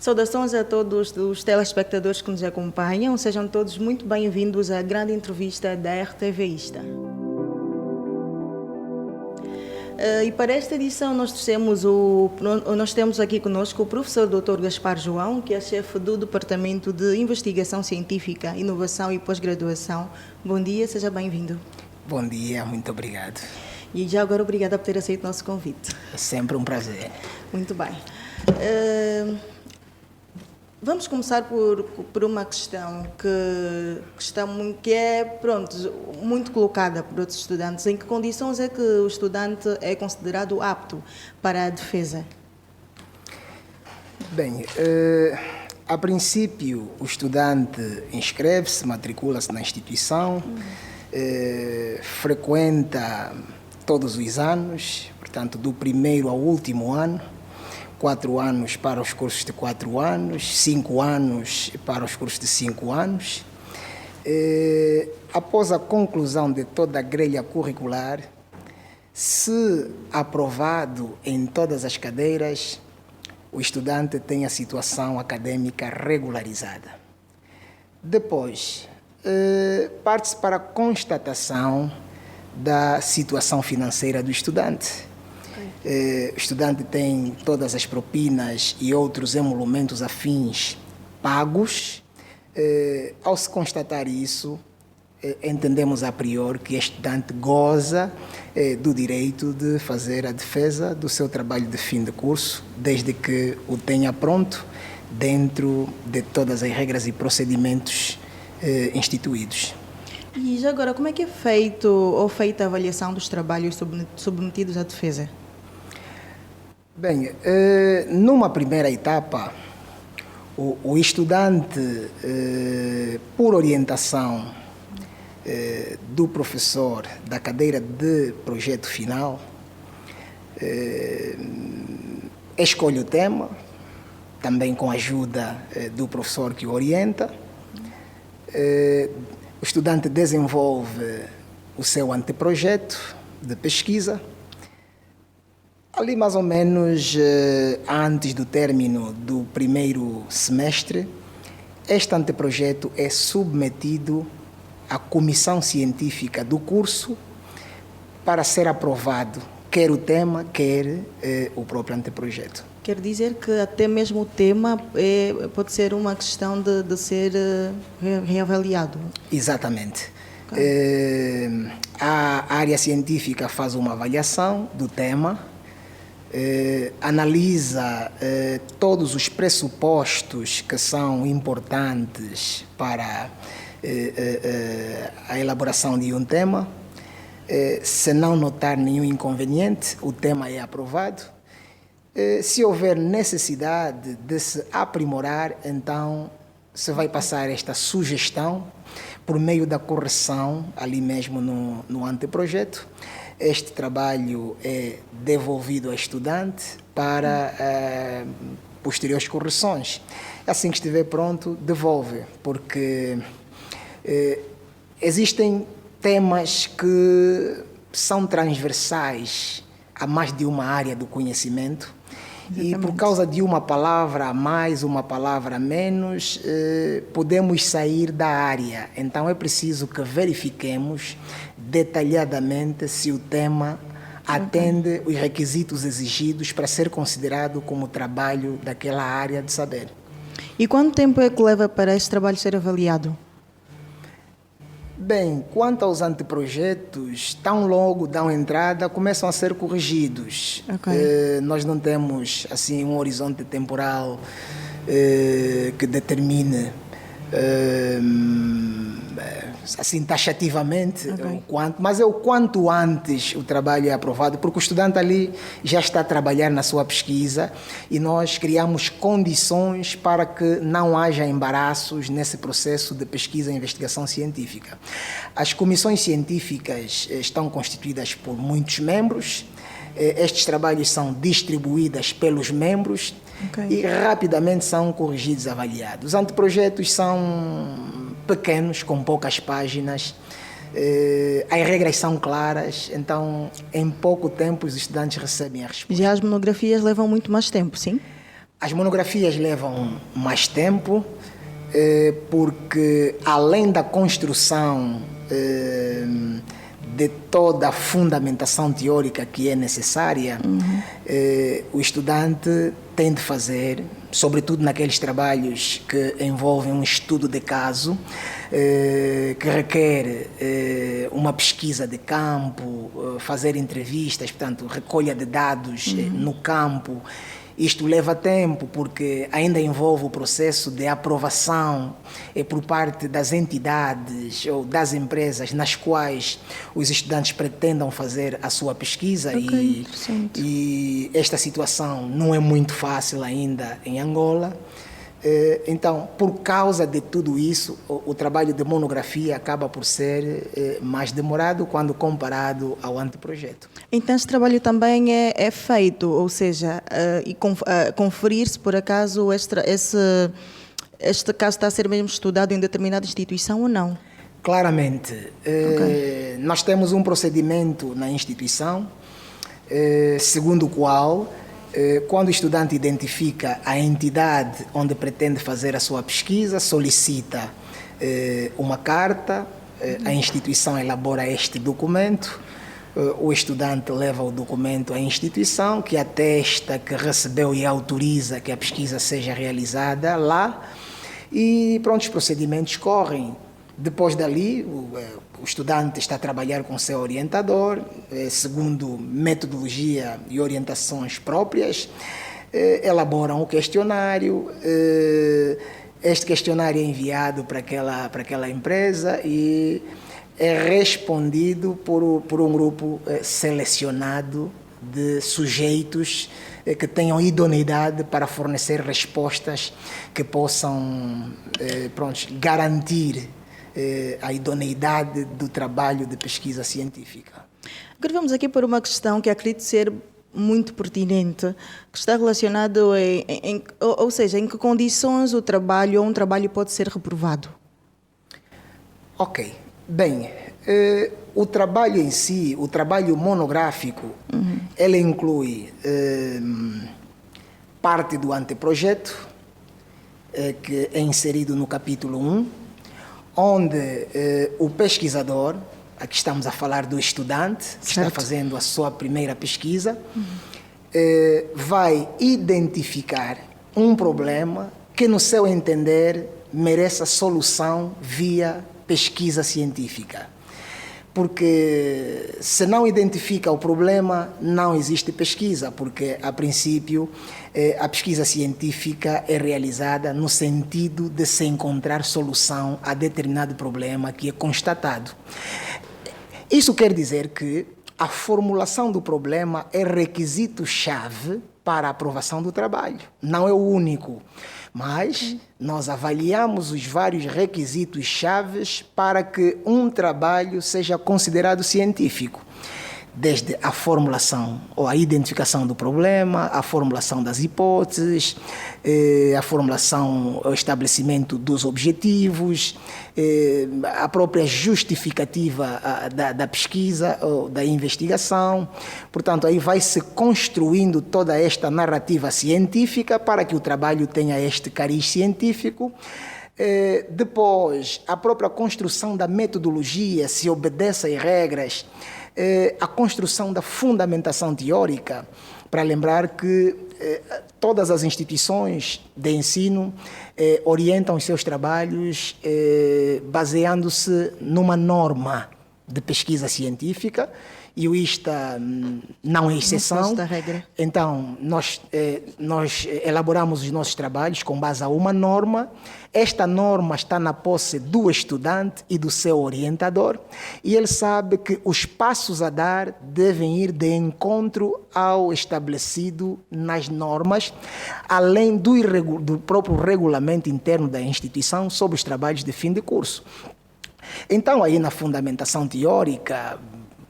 Saudações a todos os telespectadores que nos acompanham. Sejam todos muito bem-vindos à grande entrevista da RTV Ista. E para esta edição nós temos aqui conosco o professor Dr. Gaspar João, que é chefe do Departamento de Investigação Científica, Inovação e Pós-Graduação. Bom dia, seja bem-vindo. Bom dia, muito obrigado. E já agora obrigada por ter aceito o nosso convite. É sempre um prazer. Muito bem. Vamos começar por uma questão que é muito colocada por outros estudantes. Em que condições é que o estudante é considerado apto para a defesa? Bem, a princípio o estudante inscreve-se, matricula-se na instituição, frequenta todos os anos, portanto do primeiro ao último ano, 4 anos para os cursos de 4 anos, 5 anos para os cursos de 5 anos. Após a conclusão de toda a grelha curricular, se aprovado em todas as cadeiras, o estudante tem a situação acadêmica regularizada. Depois, parte-se para a constatação da situação financeira do estudante. O estudante tem todas as propinas e outros emolumentos afins pagos. Ao se constatar isso, entendemos a priori que o estudante goza do direito de fazer a defesa do seu trabalho de fim de curso, desde que o tenha pronto dentro de todas as regras e procedimentos instituídos. E já agora, como é que é feita a avaliação dos trabalhos submetidos à defesa? Bem, numa primeira etapa, o estudante, por orientação do professor da cadeira de projeto final, escolhe o tema, também com a ajuda do professor que o orienta. O estudante desenvolve o seu anteprojeto de pesquisa. Ali, mais ou menos, antes do término do primeiro semestre, este anteprojeto é submetido à comissão científica do curso para ser aprovado, quer o tema, quer o próprio anteprojeto. Quer dizer que até mesmo o tema pode ser uma questão de ser reavaliado? Exatamente. Okay. A área científica faz uma avaliação do tema, analisa todos os pressupostos que são importantes para a elaboração de um tema. Se não notar nenhum inconveniente, o tema é aprovado. Se houver necessidade de se aprimorar, então se vai passar esta sugestão por meio da correção ali mesmo no anteprojeto. Este trabalho é devolvido ao estudante para posteriores correções. Assim que estiver pronto, devolve, porque existem temas que são transversais a mais de uma área do conhecimento. Exatamente. E por causa de uma palavra a mais, uma palavra a menos, podemos sair da área. Então é preciso que verifiquemos detalhadamente se o tema atende os requisitos exigidos para ser considerado como trabalho daquela área de saber. E quanto tempo é que leva para esse trabalho ser avaliado? Bem, quanto aos anteprojetos, tão logo dão entrada, começam a ser corrigidos. Okay. Nós não temos assim um horizonte temporal que determine assim taxativamente o quanto, mas é o quanto antes o trabalho é aprovado, porque o estudante ali já está a trabalhar na sua pesquisa e nós criamos condições para que não haja embaraços nesse processo de pesquisa e investigação científica. As comissões científicas estão constituídas por muitos membros. Estes trabalhos são distribuídos pelos membros e rapidamente são corrigidos e avaliados. Os anteprojetos são pequenos, com poucas páginas, as regras são claras, então em pouco tempo os estudantes recebem a resposta. Já as monografias levam muito mais tempo, sim? As monografias levam mais tempo, porque além da construção de toda a fundamentação teórica que é necessária, o estudante tem de fazer, sobretudo naqueles trabalhos que envolvem um estudo de caso, que requer uma pesquisa de campo, fazer entrevistas, portanto, recolha de dados no campo. Isto leva tempo porque ainda envolve o processo de aprovação por parte das entidades ou das empresas nas quais os estudantes pretendam fazer a sua pesquisa. E esta situação não é muito fácil ainda em Angola. Então, por causa de tudo isso, o trabalho de monografia acaba por ser mais demorado quando comparado ao anteprojeto. Então, esse trabalho também é feito, ou seja, conferir-se por acaso este caso está a ser mesmo estudado em determinada instituição ou não? Claramente. Nós temos um procedimento na instituição, segundo o qual, quando o estudante identifica a entidade onde pretende fazer a sua pesquisa, solicita uma carta, a instituição elabora este documento, o estudante leva o documento à instituição, que atesta que recebeu e autoriza que a pesquisa seja realizada lá, e pronto, os procedimentos correm. Depois dali, o estudante está a trabalhar com o seu orientador, segundo metodologia e orientações próprias, elaboram o questionário, este questionário é enviado para aquela empresa e é respondido por um grupo selecionado de sujeitos que tenham idoneidade para fornecer respostas que possam garantir a idoneidade do trabalho de pesquisa científica. Agora vamos aqui para uma questão que acredito ser muito pertinente, que está relacionado ou seja, em que condições o trabalho ou um trabalho pode ser reprovado? Ok. Bem, o trabalho em si, o trabalho monográfico, ele inclui parte do anteprojeto, que é inserido no capítulo 1, onde o pesquisador, aqui estamos a falar do estudante, que está fazendo a sua primeira pesquisa, vai identificar um problema que, no seu entender, merece a solução via pesquisa científica. Porque se não identifica o problema, não existe pesquisa, porque, a princípio, a pesquisa científica é realizada no sentido de se encontrar solução a determinado problema que é constatado. Isso quer dizer que a formulação do problema é requisito-chave para a aprovação do trabalho. Não é o único, mas nós avaliamos os vários requisitos chaves para que um trabalho seja considerado científico. Desde a formulação ou a identificação do problema, a formulação das hipóteses, a formulação, o estabelecimento dos objetivos, a própria justificativa da pesquisa ou da investigação. Portanto, aí vai-se construindo toda esta narrativa científica para que o trabalho tenha este cariz científico. Depois, a própria construção da metodologia, se obedece às regras, a construção da fundamentação teórica, para lembrar que todas as instituições de ensino orientam os seus trabalhos baseando-se numa norma de pesquisa científica, e o ISTA não é exceção. Então, nós elaboramos os nossos trabalhos com base a uma norma. Esta norma está na posse do estudante e do seu orientador, e ele sabe que os passos a dar devem ir de encontro ao estabelecido nas normas, além do próprio regulamento interno da instituição sobre os trabalhos de fim de curso. Então, aí na fundamentação teórica,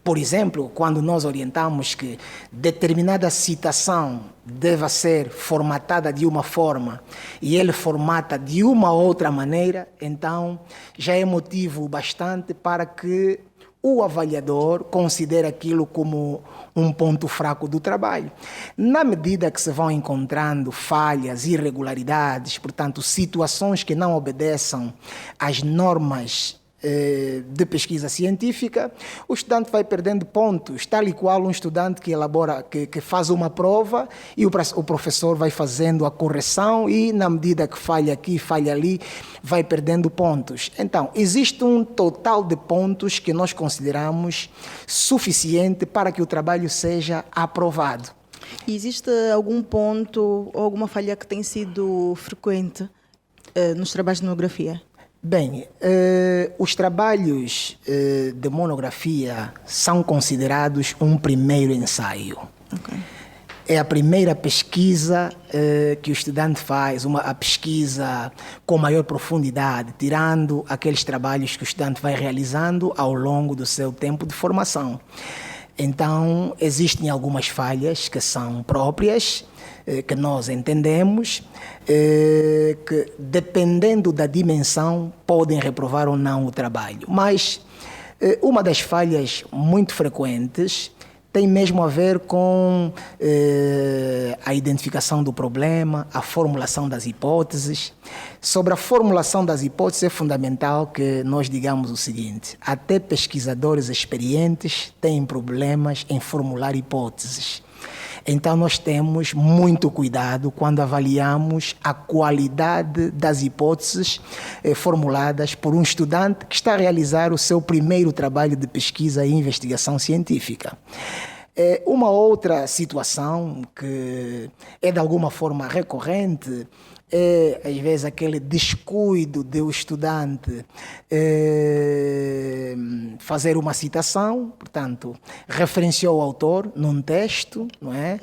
por exemplo, quando nós orientamos que determinada citação deva ser formatada de uma forma e ele formata de uma outra maneira, então já é motivo bastante para que o avaliador considera aquilo como um ponto fraco do trabalho. Na medida que se vão encontrando falhas, irregularidades, portanto, situações que não obedeçam às normas de pesquisa científica, o estudante vai perdendo pontos, tal e qual um estudante que elabora, que faz uma prova e o professor vai fazendo a correção e, na medida que falha aqui, falha ali, vai perdendo pontos. Então, existe um total de pontos que nós consideramos suficiente para que o trabalho seja aprovado. Existe algum ponto ou alguma falha que tem sido frequente nos trabalhos de monografia? Bem, os trabalhos de monografia são considerados um primeiro ensaio. Okay. É a primeira pesquisa que o estudante faz, a pesquisa com maior profundidade, tirando aqueles trabalhos que o estudante vai realizando ao longo do seu tempo de formação. Então, existem algumas falhas que são próprias, que nós entendemos, que dependendo da dimensão podem reprovar ou não o trabalho. Mas uma das falhas muito frequentes tem mesmo a ver com a identificação do problema, a formulação das hipóteses. Sobre a formulação das hipóteses é fundamental que nós digamos o seguinte: até pesquisadores experientes têm problemas em formular hipóteses. Então, nós temos muito cuidado quando avaliamos a qualidade das hipóteses formuladas por um estudante que está a realizar o seu primeiro trabalho de pesquisa e investigação científica. Uma outra situação que é de alguma forma recorrente é, às vezes, aquele descuido do estudante fazer uma citação, portanto, referenciou o autor num texto, não é?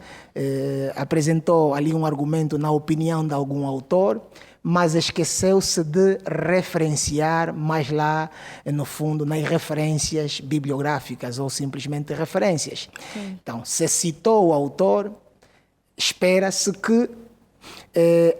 Apresentou ali um argumento na opinião de algum autor, mas esqueceu-se de referenciar mais lá, no fundo, nas referências bibliográficas ou simplesmente referências. Sim. Então, se citou o autor, espera-se que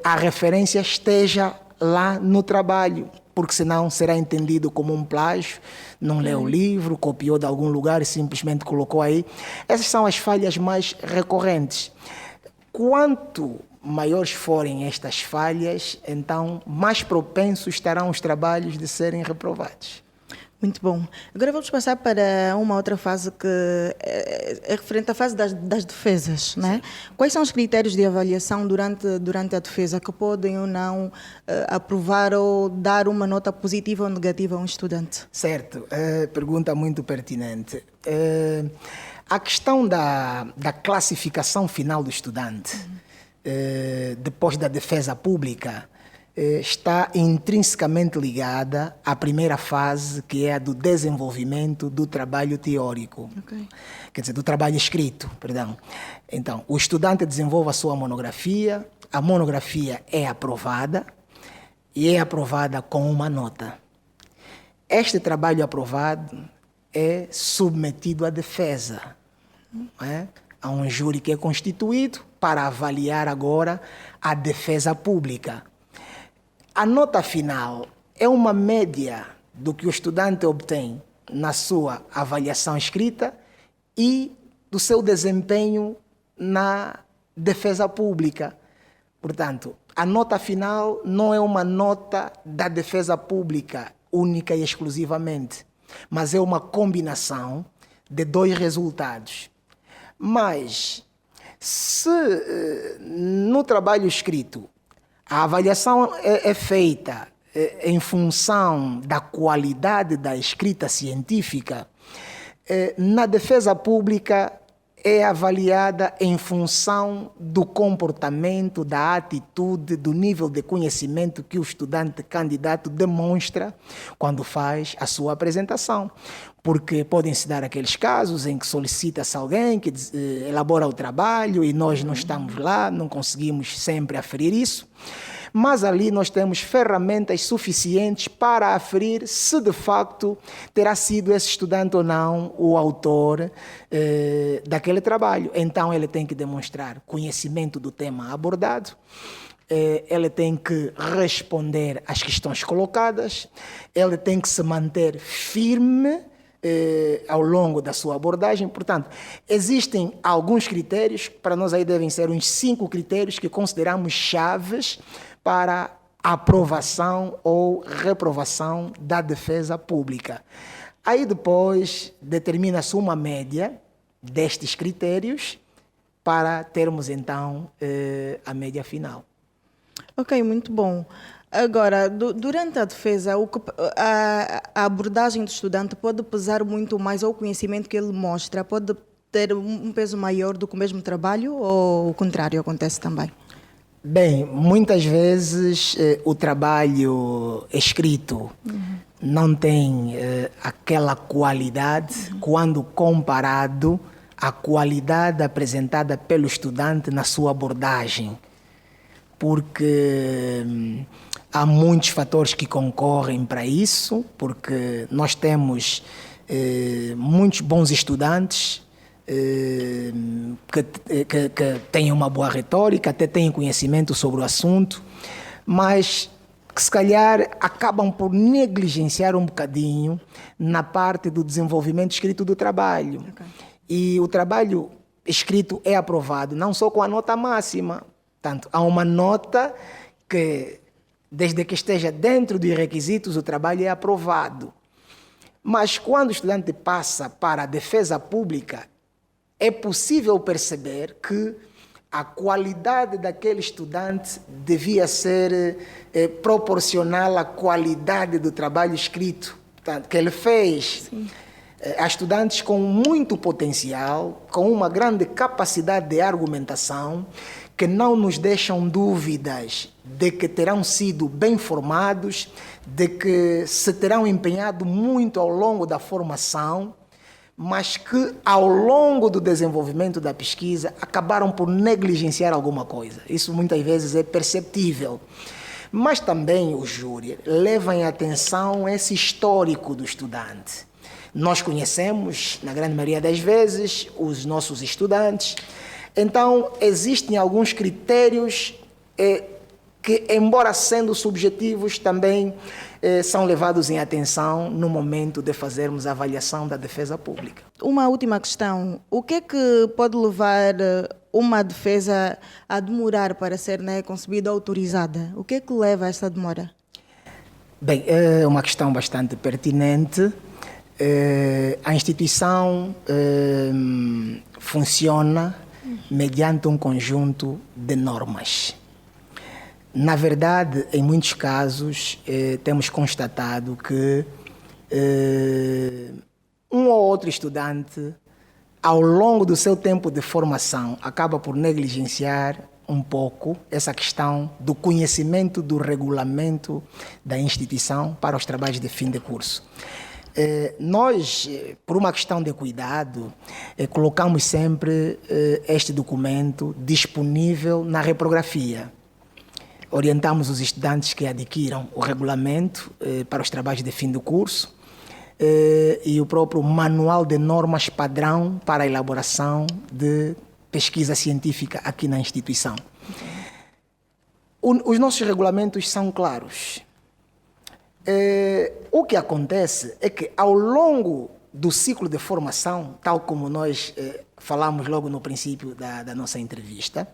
a referência esteja lá no trabalho, porque senão será entendido como um plágio, não leu o livro, copiou de algum lugar e simplesmente colocou aí. Essas são as falhas mais recorrentes. Quanto maiores forem estas falhas, então mais propensos estarão os trabalhos de serem reprovados. Muito bom. Agora vamos passar para uma outra fase que é referente à fase das defesas, né? Quais são os critérios de avaliação durante a defesa que podem ou não aprovar ou dar uma nota positiva ou negativa a um estudante? Certo, pergunta muito pertinente. A questão da classificação final do estudante, depois da defesa pública, está intrinsecamente ligada à primeira fase, que é a do desenvolvimento do trabalho teórico. Okay. Quer dizer, do trabalho escrito, perdão. Então, o estudante desenvolve a sua monografia, a monografia é aprovada e é aprovada com uma nota. Este trabalho aprovado é submetido à defesa, não é? A um júri que é constituído para avaliar agora a defesa pública. A nota final é uma média do que o estudante obtém na sua avaliação escrita e do seu desempenho na defesa pública. Portanto, a nota final não é uma nota da defesa pública única e exclusivamente, mas é uma combinação de dois resultados. Mas, se no trabalho escrito a avaliação é feita em função da qualidade da escrita científica, na defesa pública é avaliada em função do comportamento, da atitude, do nível de conhecimento que o estudante candidato demonstra quando faz a sua apresentação. Porque podem se dar aqueles casos em que solicita-se alguém que elabora o trabalho e nós não estamos lá, não conseguimos sempre aferir isso. Mas ali nós temos ferramentas suficientes para aferir se de facto terá sido esse estudante ou não o autor daquele trabalho. Então ele tem que demonstrar conhecimento do tema abordado, ele tem que responder às questões colocadas, ele tem que se manter firme ao longo da sua abordagem. Portanto, existem alguns critérios, para nós aí devem ser uns 5 critérios que consideramos chaves para a aprovação ou reprovação da defesa pública. Aí depois determina-se uma média destes critérios para termos então a média final. Ok, muito bom. Agora, durante a defesa, a abordagem do estudante pode pesar muito mais, ou o conhecimento que ele mostra pode ter um peso maior do que o mesmo trabalho, ou o contrário acontece também? Bem, muitas vezes o trabalho escrito não tem aquela qualidade quando comparado à qualidade apresentada pelo estudante na sua abordagem, porque há muitos fatores que concorrem para isso, porque nós temos muitos bons estudantes que têm uma boa retórica, até têm conhecimento sobre o assunto, mas que se calhar acabam por negligenciar um bocadinho na parte do desenvolvimento escrito do trabalho. Okay. E o trabalho escrito é aprovado não só com a nota máxima, portanto, há uma nota que, desde que esteja dentro dos requisitos, o trabalho é aprovado. Mas quando o estudante passa para a defesa pública, é possível perceber que a qualidade daquele estudante devia ser proporcional à qualidade do trabalho escrito, portanto, que ele fez. Sim. Há estudantes com muito potencial, com uma grande capacidade de argumentação, que não nos deixam dúvidas de que terão sido bem formados, de que se terão empenhado muito ao longo da formação, mas que ao longo do desenvolvimento da pesquisa acabaram por negligenciar alguma coisa. Isso muitas vezes é perceptível. Mas também o júri leva em atenção esse histórico do estudante. Nós conhecemos, na grande maioria das vezes, os nossos estudantes. Então, existem alguns critérios que, embora sendo subjetivos, também são levados em atenção no momento de fazermos a avaliação da defesa pública. Uma última questão. O que é que pode levar uma defesa a demorar para ser concebida ou autorizada? O que é que leva a essa demora? Bem, é uma questão bastante pertinente. A instituição funciona mediante um conjunto de normas. Na verdade, em muitos casos, temos constatado que um ou outro estudante, ao longo do seu tempo de formação, acaba por negligenciar um pouco essa questão do conhecimento do regulamento da instituição para os trabalhos de fim de curso. Nós, por uma questão de cuidado, colocamos sempre este documento disponível na reprografia. Orientamos os estudantes que adquiram o regulamento para os trabalhos de fim de curso e o próprio manual de normas padrão para a elaboração de pesquisa científica aqui na instituição. Os nossos regulamentos são claros. O que acontece é que, ao longo do ciclo de formação, tal como nós falamos logo no princípio da nossa entrevista,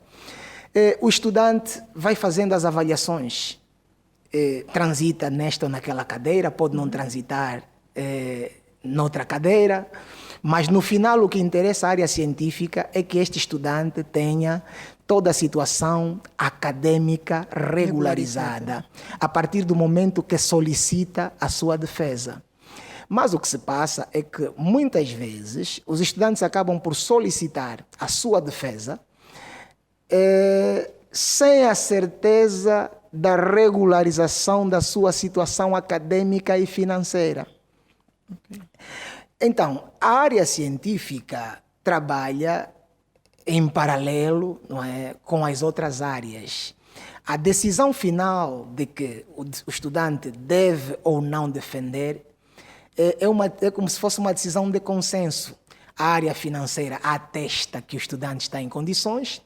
o estudante vai fazendo as avaliações, transita nesta ou naquela cadeira, pode não transitar noutra cadeira, mas no final o que interessa à área científica é que este estudante tenha toda a situação acadêmica regularizada a partir do momento que solicita a sua defesa. Mas o que se passa é que muitas vezes os estudantes acabam por solicitar a sua defesa sem a certeza da regularização da sua situação acadêmica e financeira. Okay. Então, a área científica trabalha em paralelo, não é, com as outras áreas. A decisão final de que o estudante deve ou não defender é como se fosse uma decisão de consenso. A área financeira atesta que o estudante está em condições,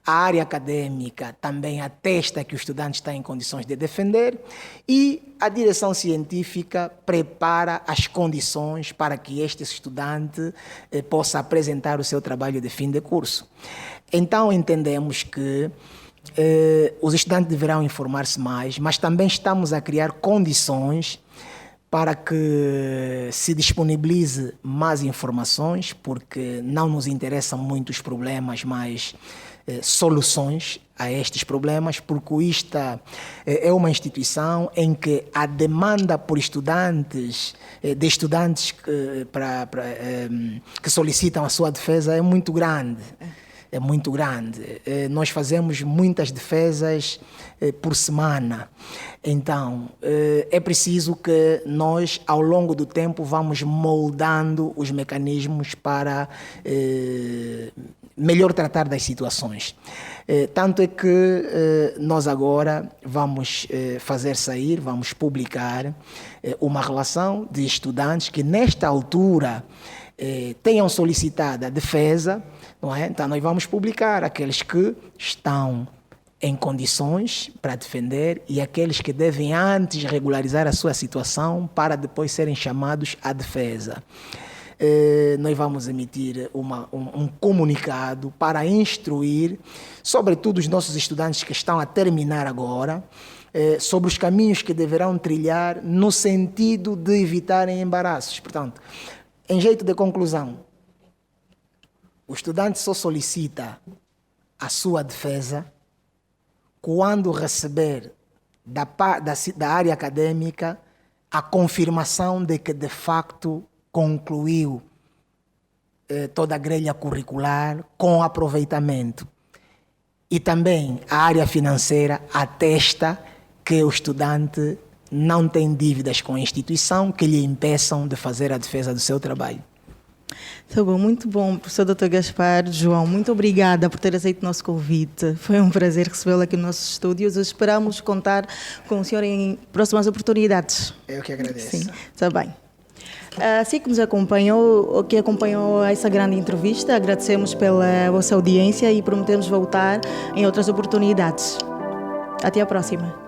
a área acadêmica também atesta que o estudante está em condições de defender e a direção científica prepara as condições para que este estudante possa apresentar o seu trabalho de fim de curso. Então, entendemos que os estudantes deverão informar-se mais, mas também estamos a criar condições para que se disponibilize mais informações, porque não nos interessam muito os problemas, mas soluções a estes problemas, porque o ISTA é uma instituição em que a demanda por estudantes, de estudantes que solicitam a sua defesa é muito grande. É muito grande. Nós fazemos muitas defesas por semana. Então, é preciso que nós, ao longo do tempo, vamos moldando os mecanismos para melhor tratar das situações. Tanto é que nós agora vamos fazer sair, vamos publicar uma relação de estudantes que, nesta altura, tenham solicitado a defesa, não é? Então nós vamos publicar aqueles que estão em condições para defender e aqueles que devem antes regularizar a sua situação para depois serem chamados à defesa. Nós vamos emitir um comunicado para instruir, sobretudo os nossos estudantes que estão a terminar agora, sobre os caminhos que deverão trilhar no sentido de evitarem embaraços. Portanto, em jeito de conclusão, o estudante só solicita a sua defesa quando receber da área acadêmica a confirmação de que, de facto, concluiu toda a grelha curricular com aproveitamento. E também a área financeira atesta que o estudante não tem dívidas com a instituição que lhe impeçam de fazer a defesa do seu trabalho. Tá bom, muito bom, professor Dr. Gaspar João, muito obrigada por ter aceito o nosso convite. Foi um prazer recebê-lo aqui nos nossos estúdios. Esperamos contar com o senhor em próximas oportunidades. Eu que agradeço. Sim, está bem. Assim que nos acompanhou, que acompanhou essa grande entrevista, agradecemos pela vossa audiência e prometemos voltar em outras oportunidades. Até a próxima.